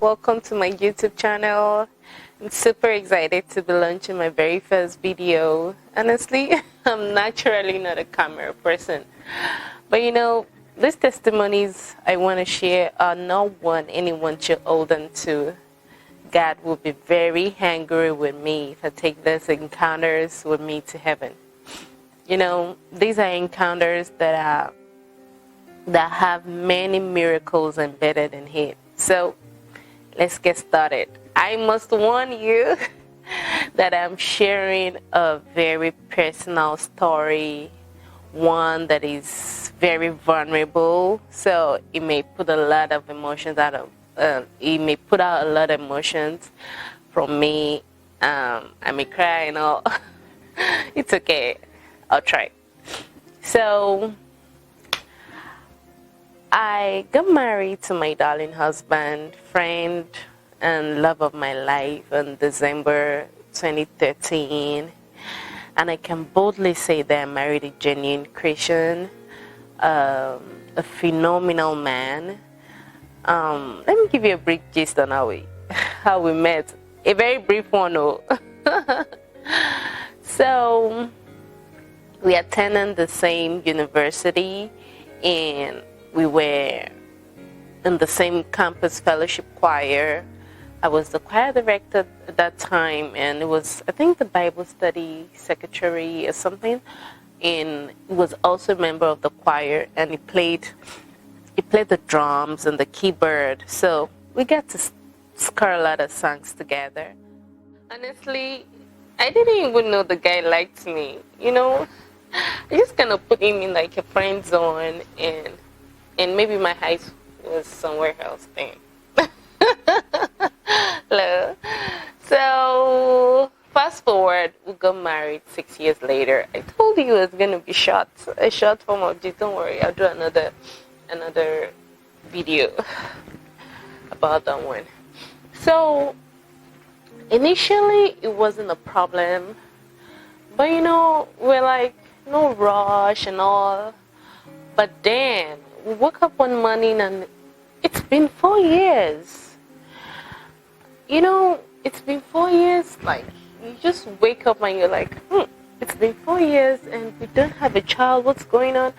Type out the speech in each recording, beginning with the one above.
welcome to my YouTube channel. I'm super excited to be launching my very first video. Honestly, I'm naturally not a camera person, but these testimonies I want to share are not one anyone should hold on to. God will be very angry with me if I take these encounters with me to heaven. These are encounters that have many miracles embedded in it. So let's get started. I must warn you that I'm sharing a very personal story, one that is very vulnerable. So it may put a lot of emotions it may put out a lot of emotions from me. I may cry and all. It's okay. I'll try. So I got married to my darling husband, friend, and love of my life in December 2013. And I can boldly say that I married a genuine Christian, a phenomenal man. Let me give you a brief gist on how we met. A very brief one, though. So we attended the same university, and we were in the same campus fellowship choir. I was the choir director at that time, and it was, I think, the Bible study secretary or something. And he was also a member of the choir, and he played the drums and the keyboard. So we got to score a lot of songs together. Honestly, I didn't even know the guy liked me. I just kind of put him in like a friend zone, and maybe my height was somewhere else then. Hello. So fast forward, we got married 6 years later. I told you it was gonna be a short form of this. Don't worry, I'll do another video about that one. So initially it wasn't a problem, but we're like no rush and all. But then we woke up one morning and it's been 4 years. It's been 4 years. Like, you just wake up and you're like, it's been 4 years and we don't have a child. What's going on?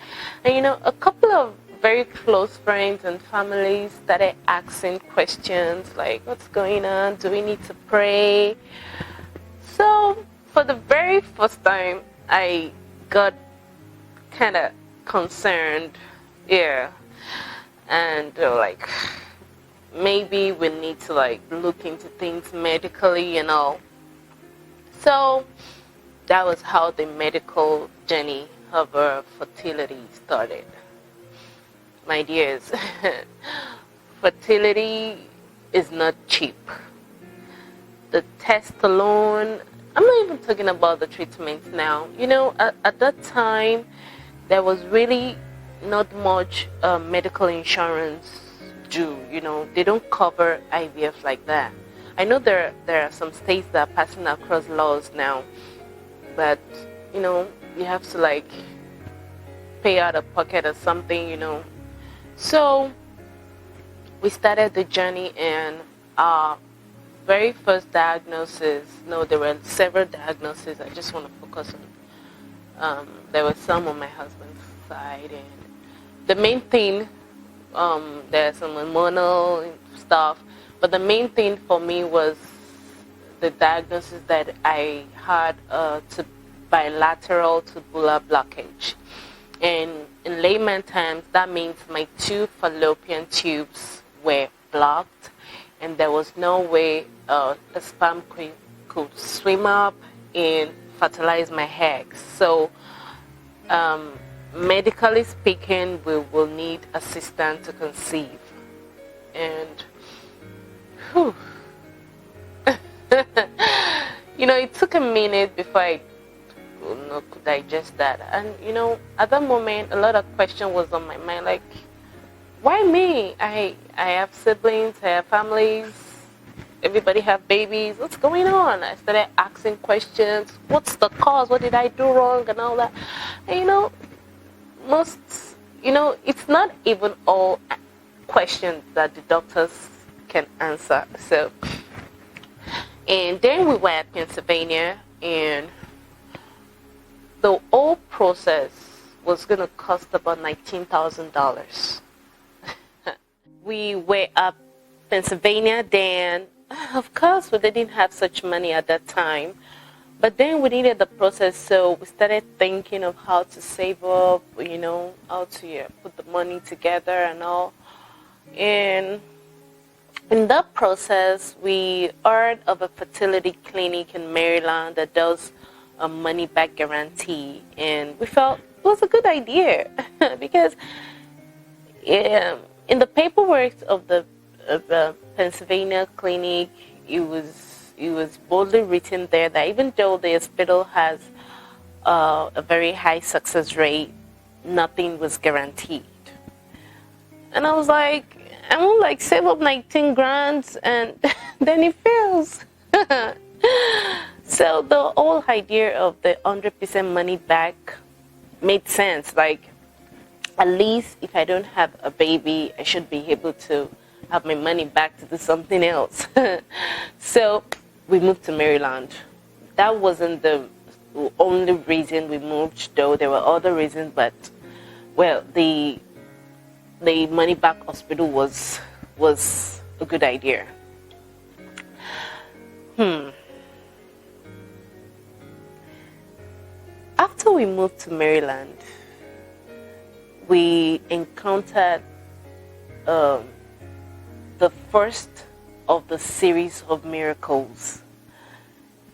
And a couple of very close friends and families started asking questions like, what's going on? Do we need to pray? So for the very first time, I got kind of concerned. Yeah. And like, maybe we need to like look into things medically and all. So that was how the medical journey of our fertility started. My dears, fertility is not cheap. The test alone, I'm not even talking about the treatments now. At that time, there was really not much medical insurance due. They don't cover IVF like that. I know there are some states that are passing across laws now, but you have to like pay out of pocket or something. So we started the journey, and our very first diagnosis, there were several diagnoses. I just want to focus on, there were some on my husband's side, and the main thing, there's some hormonal stuff, but the main thing for me was the diagnosis that I had to bilateral tubular blockage. And in layman terms, that means my two fallopian tubes were blocked, and there was no way a sperm could swim up and fertilize my eggs. So medically speaking, we will need assistance to conceive. And it took a minute before I could digest that. And at that moment, a lot of question was on my mind, like, why me? I have siblings, I have families, everybody have babies. What's going on? I started asking questions. What's the cause? What did I do wrong and all that? And it's not even all questions that the doctors can answer. So, and then we were at Pennsylvania, and the whole process was going to cost about $19,000. We were up Pennsylvania then. Of course, we didn't have such money at that time. But then we needed the process, so we started thinking of how to save up, how to put the money together and all. And in that process, we heard of a fertility clinic in Maryland that does a money-back guarantee. And we felt it was a good idea because in the paperwork of the Pennsylvania clinic, it was boldly written there that even though the hospital has a very high success rate, nothing was guaranteed. And I was like, I won't like save up 19 grand and then it fails. So the whole idea of the 100% money back made sense. Like, at least if I don't have a baby, I should be able to have my money back to do something else. So we moved to Maryland. That wasn't the only reason we moved, though there were other reasons, but well, the money back hospital was a good idea. After we moved to Maryland, we encountered the first of the series of miracles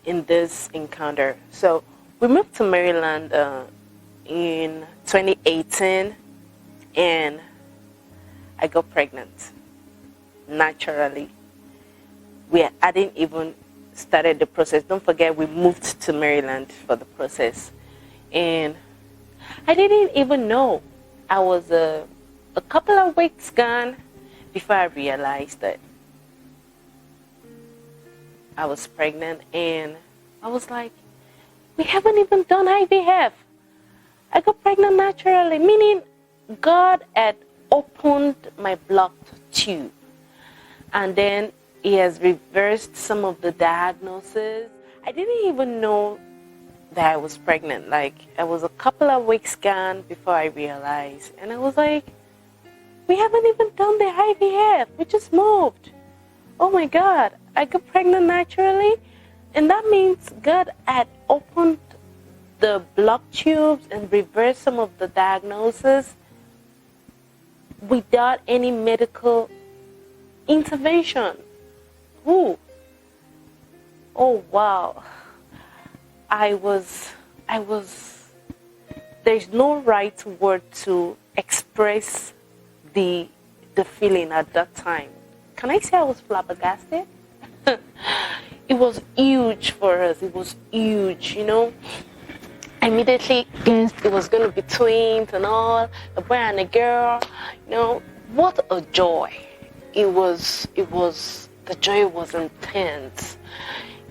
in this encounter. So we moved to Maryland in 2018, and I got pregnant naturally. I hadn't even started the process. Don't forget, we moved to Maryland for the process, and I didn't even know. I was a couple of weeks gone before I realized that I was pregnant, and I was like, we haven't even done IVF. I got pregnant naturally, meaning God had opened my blocked tube, and then He has reversed some of the diagnosis. I didn't even know that I was pregnant. Like, I was a couple of weeks gone before I realized, and I was like, we haven't even done the IVF. We just moved. Oh my God, I got pregnant naturally. And that means God had opened the blocked tubes and reversed some of the diagnosis without any medical intervention. Ooh. Oh wow. There's no right word to express the feeling at that time. Can I say I was flabbergasted? It was huge for us. It was huge, I immediately guessed it was going to be twins and all, a boy and a girl. What a joy. The joy was intense.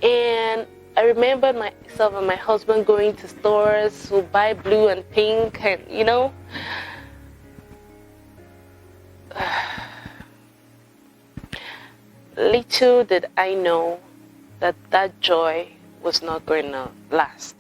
And I remember myself and my husband going to stores to buy blue and pink, and little did I know that joy was not going to last.